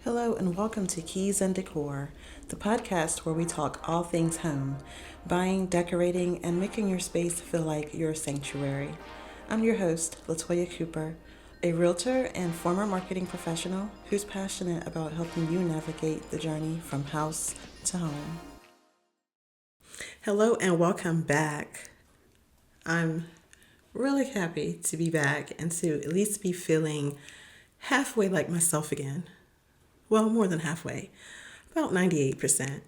Hello and welcome to Keys and Decor, the podcast where we talk all things home, buying, decorating, and making your space feel like your sanctuary. I'm your host, Latoya Cooper, a realtor and former marketing professional who's passionate about helping you navigate the journey from house to home. Hello and welcome back. I'm really happy to be back and to at least be feeling halfway like myself again. Well, more than halfway, about 98%.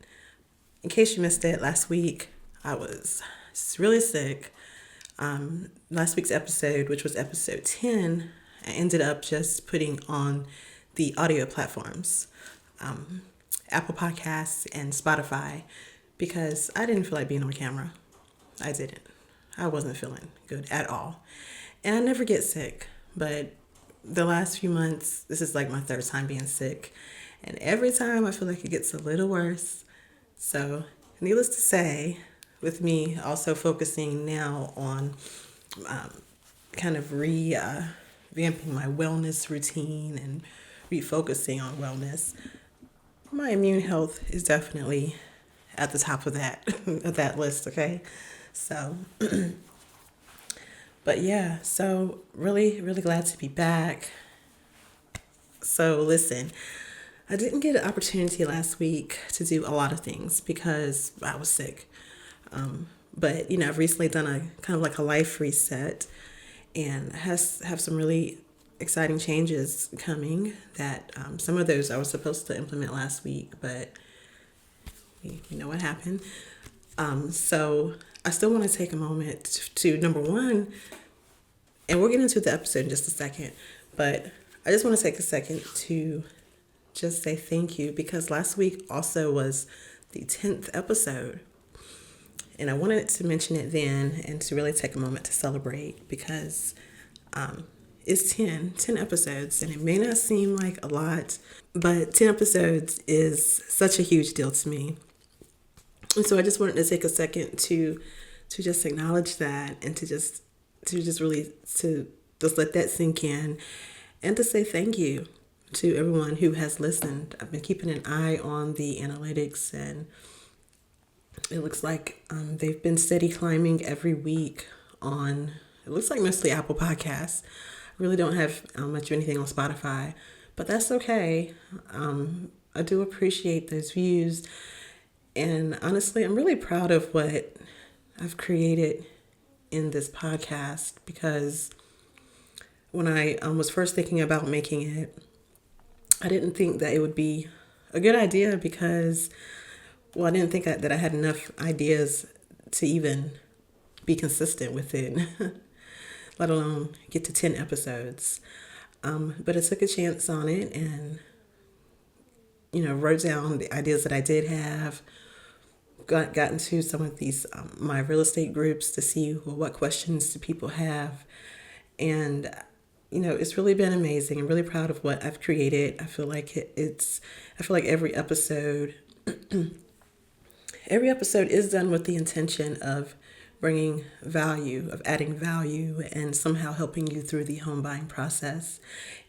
In case you missed it, last week I was really sick. Last week's episode, which was episode 10, I ended up just putting on the audio platforms, Apple Podcasts and Spotify, because I didn't feel like being on camera. I didn't. I wasn't feeling good at all. And I never get sick, but the last few months, this is like my third time being sick. And every time I feel like it gets a little worse. So, needless to say, with me also focusing now on kind of revamping my wellness routine and refocusing on wellness, my immune health is definitely at the top of that of that list, okay? So but yeah, so really, really glad to be back. So listen, I didn't get an opportunity last week to do a lot of things because I was sick. But I've recently done a kind of like a life reset and have some really exciting changes coming that some of those I was supposed to implement last week, but you know what happened. So I still want to take a moment to number one, and we'll get into the episode in just a second, but I just want to take a second to just say thank you because last week also was the 10th episode. And I wanted to mention it then and to really take a moment to celebrate because it's 10 episodes, and it may not seem like a lot, but 10 episodes is such a huge deal to me. And so I just wanted to take a second to just acknowledge that and to just let that sink in and to say thank you to everyone who has listened. I've been keeping an eye on the analytics, and it looks like they've been steady climbing every week on, it looks like mostly Apple Podcasts. I really don't have much of anything on Spotify, but that's okay. I do appreciate those views. And honestly, I'm really proud of what I've created in this podcast because when I was first thinking about making it, I didn't think that it would be a good idea because, well, I didn't think that I had enough ideas to even be consistent with it, let alone get to 10 episodes. But I took a chance on it and, wrote down the ideas that I did have, got into some of these, my real estate groups to see what questions do people have. And it's really been amazing. I'm really proud of what I've created. I feel like I feel like every episode is done with the intention of bringing value, of adding value, and somehow helping you through the home buying process.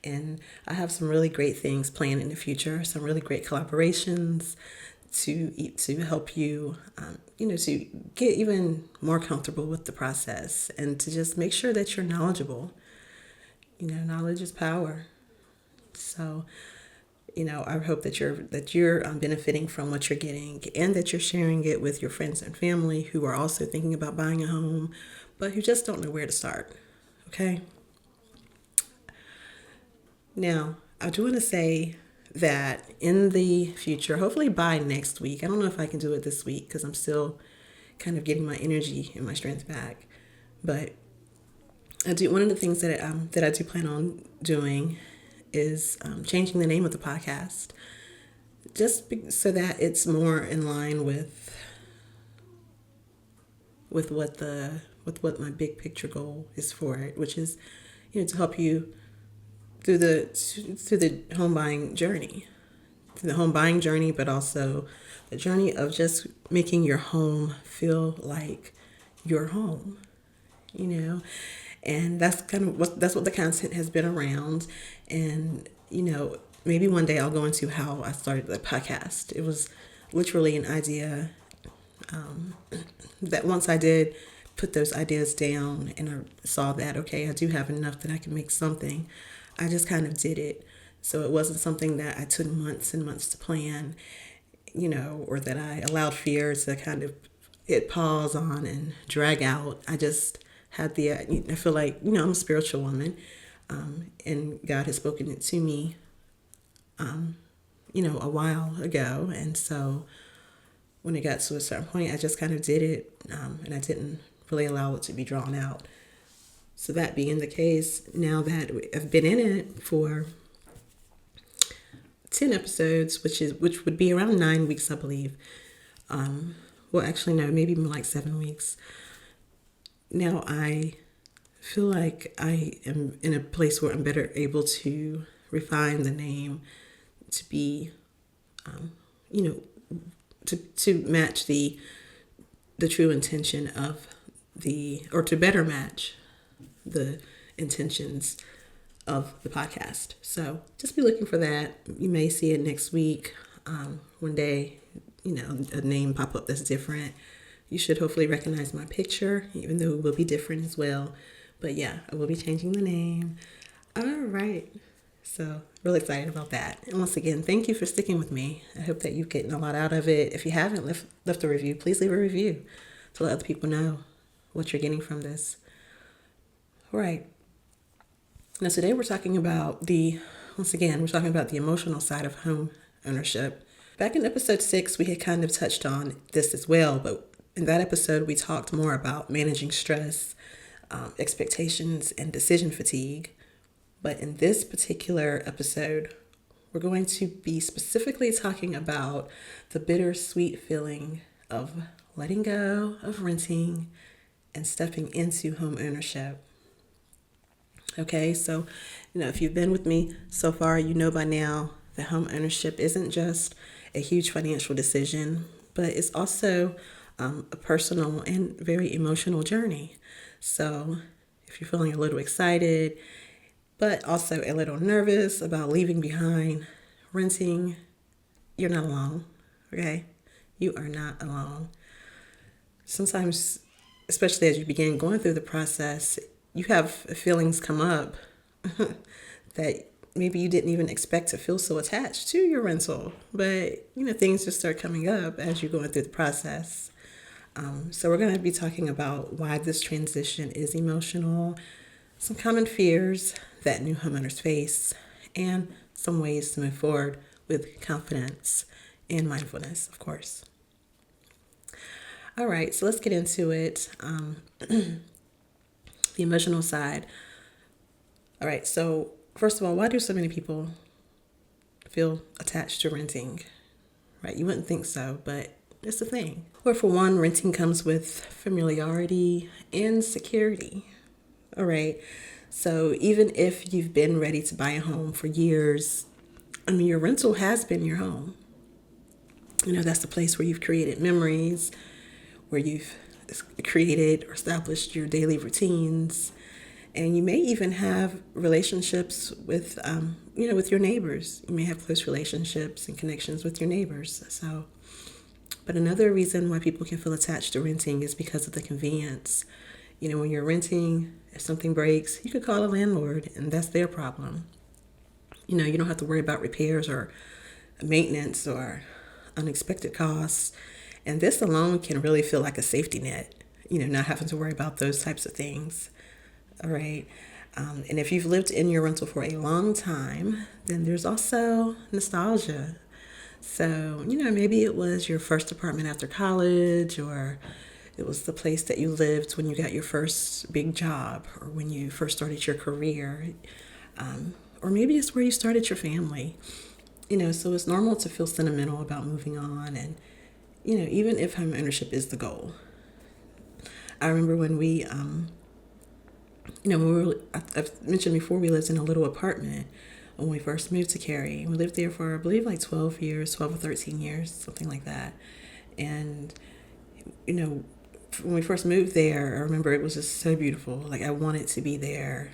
And I have some really great things planned in the future, some really great collaborations to help you, to get even more comfortable with the process and to just make sure that you're knowledgeable. Knowledge is power. So, I hope that you're benefiting from what you're getting and that you're sharing it with your friends and family who are also thinking about buying a home, but who just don't know where to start. Okay. Now, I do want to say that in the future, hopefully by next week, I don't know if I can do it this week because I'm still kind of getting my energy and my strength back, but one of the things that I do plan on doing is changing the name of the podcast, so that it's more in line with what my big picture goal is for it, which is to help you through the home buying journey, but also the journey of just making your home feel like your home. And that's what the content has been around. And maybe one day I'll go into how I started the podcast. It was literally an idea that once I did put those ideas down and I saw that, okay, I do have enough that I can make something, I just kind of did it. So it wasn't something that I took months and months to plan, or that I allowed fear to kind of hit pause on and drag out. I just had I feel like, I'm a spiritual woman, and God has spoken it to me, a while ago. And so when it got to a certain point, I just kind of did it, and I didn't really allow it to be drawn out. So that being the case, now that I've been in it for 10 episodes, which would be around 9 weeks, I believe. Well, actually, no, maybe more like 7 weeks. Now I feel like I am in a place where I'm better able to refine the name to be, you know, to match the true intention of or to better match the intentions of the podcast. So just be looking for that. You may see it next week. One day, a name pop up that's different. You should hopefully recognize my picture, even though it will be different as well. But yeah, I will be changing the name. All right. So really excited about that. And once again, thank you for sticking with me. I hope that you're getting a lot out of it. If you haven't left a review, please leave a review to let other people know what you're getting from this. All right. Now today we're talking about the emotional side of home ownership. Back in episode 6, we had kind of touched on this as well, but in that episode, we talked more about managing stress, expectations, and decision fatigue. But in this particular episode, we're going to be specifically talking about the bittersweet feeling of letting go of renting and stepping into home ownership. Okay, so, if you've been with me so far, you know by now that home ownership isn't just a huge financial decision, but it's also a personal and very emotional journey. So if you're feeling a little excited, but also a little nervous about leaving behind renting, you're not alone, okay? You are not alone. Sometimes, especially as you begin going through the process, you have feelings come up that maybe you didn't even expect to feel so attached to your rental. But, things just start coming up as you're going through the process. So we're going to be talking about why this transition is emotional, some common fears that new homeowners face, and some ways to move forward with confidence and mindfulness, of course. All right, so let's get into it. The emotional side. All right, so first of all, why do so many people feel attached to renting? Right, you wouldn't think so, but it's a thing. Or for one, renting comes with familiarity and security. All right, so even if you've been ready to buy a home for years, your rental has been your home. That's the place where you've created memories, where you've created or established your daily routines, and you may even have relationships with, with your neighbors. You may have close relationships and connections with your neighbors. But another reason why people can feel attached to renting is because of the convenience. When you're renting, if something breaks, you could call a landlord, and that's their problem. You don't have to worry about repairs or maintenance or unexpected costs. And this alone can really feel like a safety net, not having to worry about those types of things. All right. And if you've lived in your rental for a long time, then there's also nostalgia. So, maybe it was your first apartment after college, or it was the place that you lived when you got your first big job, or when you first started your career, or maybe it's where you started your family. So it's normal to feel sentimental about moving on, and, even if home ownership is the goal. I remember when I've mentioned before, we lived in a little apartment when we first moved to Cary. We lived there for, I believe, like 12 or 13 years, something like that. And, when we first moved there, I remember it was just so beautiful. Like, I wanted to be there.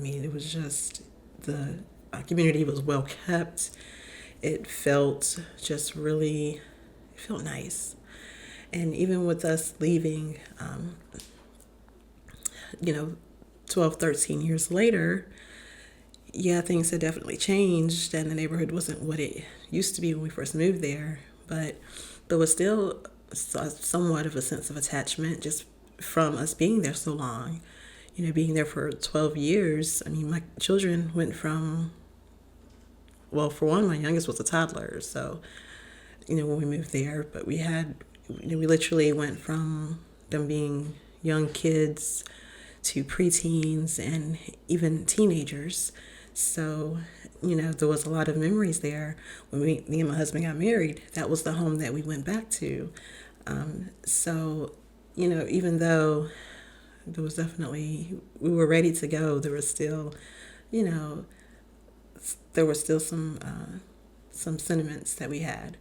It was just the community was well kept. It felt just really, it felt nice. And even with us leaving, you know, 12, 13 years later, yeah, things had definitely changed, and the neighborhood wasn't what it used to be when we first moved there. But there was still somewhat of a sense of attachment just from us being there so long. You know, being there for 12 years. I mean, my children went from, well, for one, my youngest was a toddler. So, you know, when we moved there, but we literally went from them being young kids to preteens and even teenagers. So, you know, there was a lot of memories there. When me and my husband got married, that was the home that we went back to. So, you know, even though there was definitely, we were ready to go, there was still, you know, there were still some sentiments that we had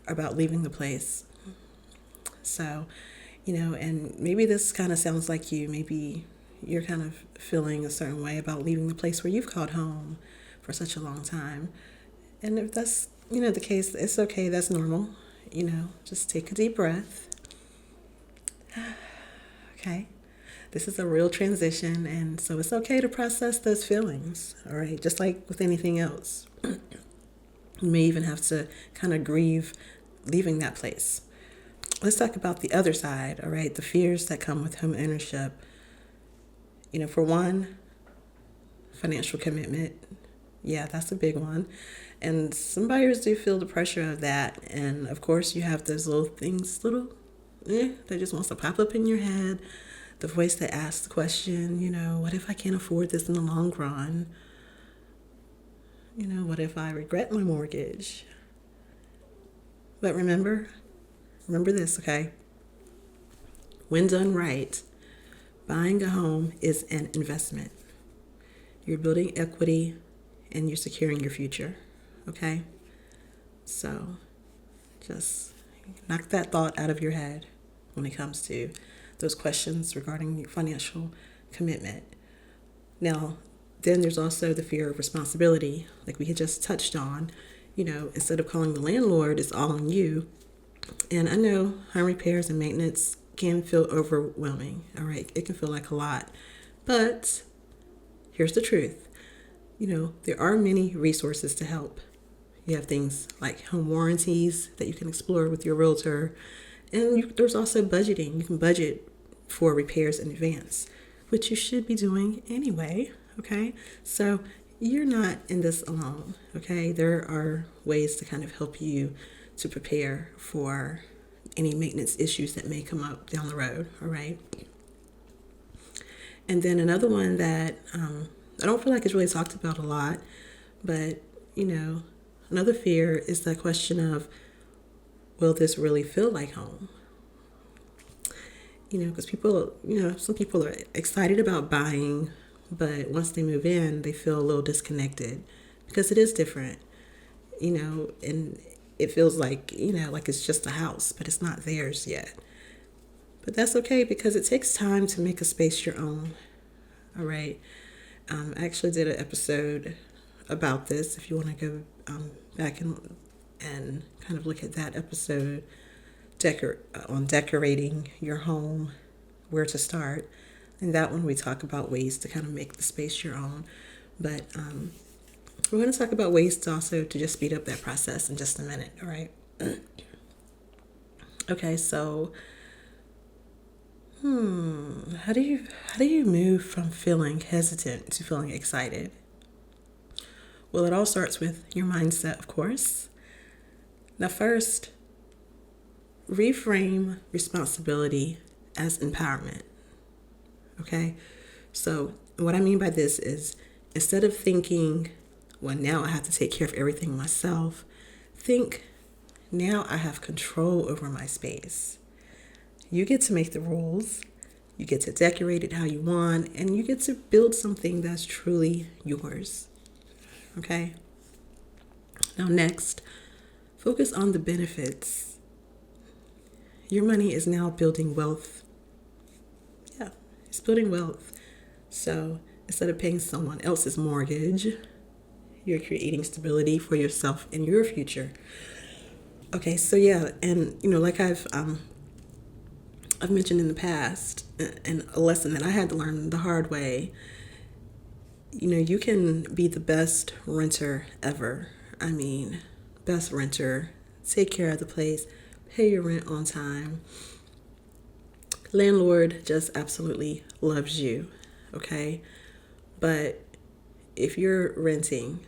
about leaving the place. So, you know, and maybe this kind of sounds like you. Maybe you're kind of feeling a certain way about leaving the place where you've called home for such a long time. And if that's, you know, the case, it's okay. That's normal. You know, just take a deep breath. Okay. This is a real transition, and so it's okay to process those feelings, all right? Just like with anything else. You may even have to kind of grieve leaving that place. Let's talk about the other side, all right? The fears that come with home ownership. You know, for one, financial commitment. Yeah, that's a big one. And some buyers do feel the pressure of that. And of course, you have those little things, that just wants to pop up in your head. The voice that asks the question, you know, what if I can't afford this in the long run? You know, what if I regret my mortgage? But remember this, okay? When done right, buying a home is an investment. You're building equity and you're securing your future, okay? So just knock that thought out of your head when it comes to those questions regarding financial commitment. Now, then there's also the fear of responsibility, like we had just touched on. You know, instead of calling the landlord, it's all on you. And I know home repairs and maintenance can feel overwhelming, all right? It can feel like a lot. But here's the truth. You know, there are many resources to help. You have things like home warranties that you can explore with your realtor. And there's also budgeting. You can budget for repairs in advance, which you should be doing anyway, okay? So you're not in this alone, okay? There are ways to kind of help you to prepare for any maintenance issues that may come up down the road, all right? And then another one that I don't feel like it's really talked about a lot, but, you know, another fear is the question of, will this really feel like home? You know, because people, you know, some people are excited about buying, but once they move in, they feel a little disconnected because it is different, you know, and it feels like, you know, like it's just a house, but it's not theirs yet. But that's okay because it takes time to make a space your own, all right? I actually did an episode about this. If you want to go back and kind of look at that episode, on decorating your home, where to start. And that one we talk about ways to kind of make the space your own. But we're going to talk about ways to also to just speed up that process in just a minute, all right? Okay, so how do you move from feeling hesitant to feeling excited? Well, it all starts with your mindset, of course. Now, first, reframe responsibility as empowerment. Okay? So, what I mean by this is instead of thinking, well, now I have to take care of everything myself, think, now I have control over my space. You get to make the rules, you get to decorate it how you want, and you get to build something that's truly yours. Okay? Now, next, focus on the benefits. Your money is now building wealth. Yeah, it's building wealth. So instead of paying someone else's mortgage, You're creating stability for yourself in your future. Okay, so yeah, and like I've mentioned in the past, and a lesson that I had to learn the hard way. You can be the best renter ever. I mean, best renter. Take care of the place, pay your rent on time. Landlord just absolutely loves you, okay? But if you're renting,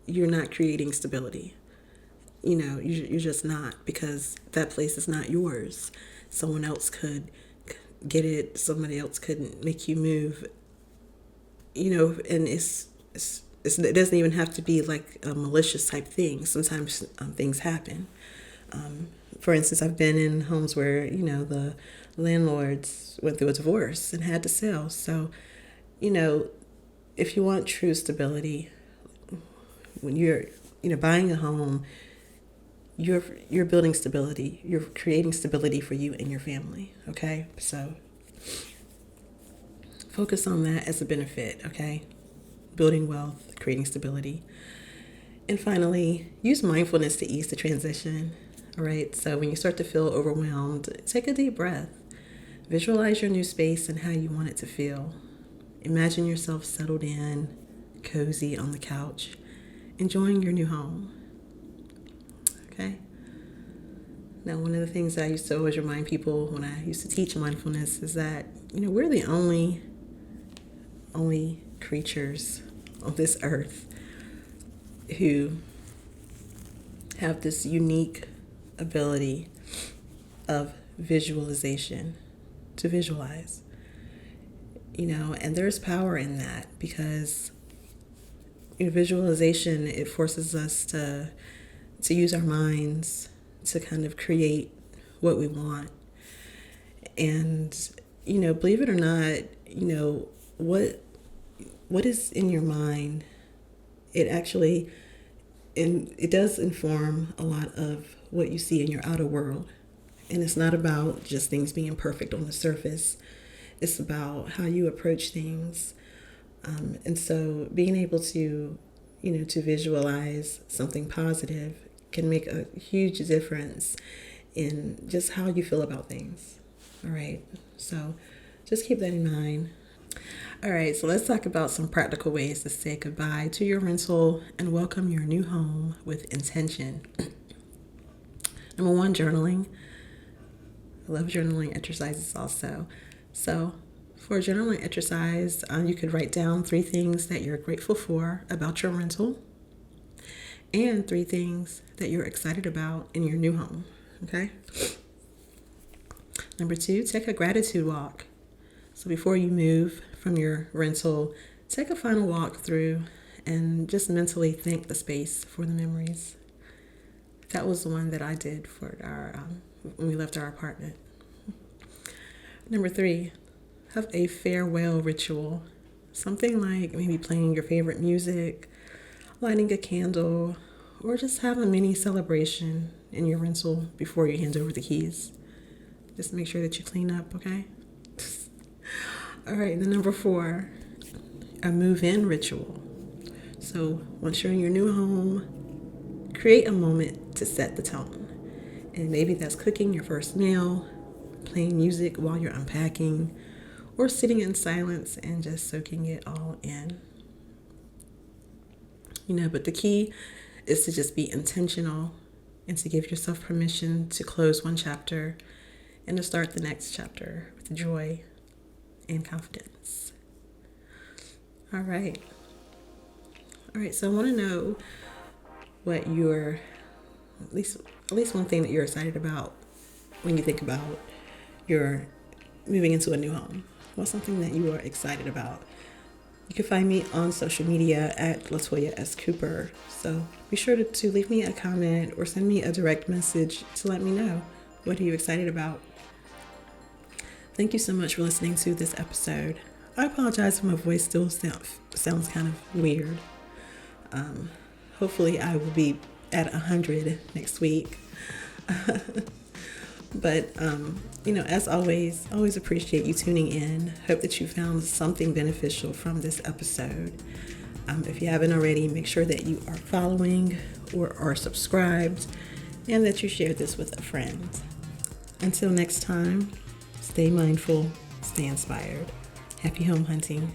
you're not creating stability. You're just not, because that place is not yours. Someone else could get it. Somebody else could make you move. And it doesn't even have to be like a malicious type thing. Sometimes things happen. For instance, I've been in homes where the landlords went through a divorce and had to sell. So, if you want true stability, when you're buying a home, you're building stability. You're creating stability for you and your family. Okay, so focus on that as a benefit. Okay, building wealth, creating stability, and finally, use mindfulness to ease the transition. All right, so when you start to feel overwhelmed, take a deep breath. Visualize your new space and how you want it to feel. Imagine yourself settled in, cozy on the couch, enjoying your new home. Okay? Now, one of the things I used to always remind people when I used to teach mindfulness is that, we're the only creatures on this earth who have this unique ability of visualization, to visualize. And there's power in that, because visualization, it forces us to use our minds to kind of create what we want. And believe it or not, what is in your mind, it does inform a lot of what you see in your outer world. And it's not about just things being perfect on the surface. It's about how you approach things. And so being able to, to visualize something positive can make a huge difference in just how you feel about things. All right. So just keep that in mind. All right. So let's talk about some practical ways to say goodbye to your rental and welcome your new home with intention. Number one, journaling. I love journaling exercises also. So for a journaling exercise, you could write down 3 things that you're grateful for about your rental and 3 things that you're excited about in your new home. Okay? Number 2, take a gratitude walk. So before you move from your rental, take a final walk through and just mentally thank the space for the memories. That was the one that I did for our when we left our apartment. Number 3, have a farewell ritual. Something like maybe playing your favorite music, lighting a candle, or just have a mini celebration in your rental before you hand over the keys. Just make sure that you clean up, okay? All right, then number 4, a move-in ritual. So once you're in your new home, create a moment to set the tone. And maybe that's cooking your first meal, playing music while you're unpacking, or sitting in silence and just soaking it all in. But the key is to just be intentional and to give yourself permission to close one chapter and to start the next chapter with joy and confidence. All right. So I want to know what your, at least one thing that you're excited about when you think about your moving into a new home. What's something that you are excited about? You can find me on social media at Latoya S. Cooper. So be sure to leave me a comment or send me a direct message to let me know, what are you excited about? Thank you so much for listening to this episode. I apologize if my voice still sounds kind of weird. Hopefully I will be at 100 next week. But, as always appreciate you tuning in. Hope that you found something beneficial from this episode. If you haven't already, make sure that you are following or are subscribed and that you share this with a friend. Until next time, stay mindful, stay inspired. Happy home hunting.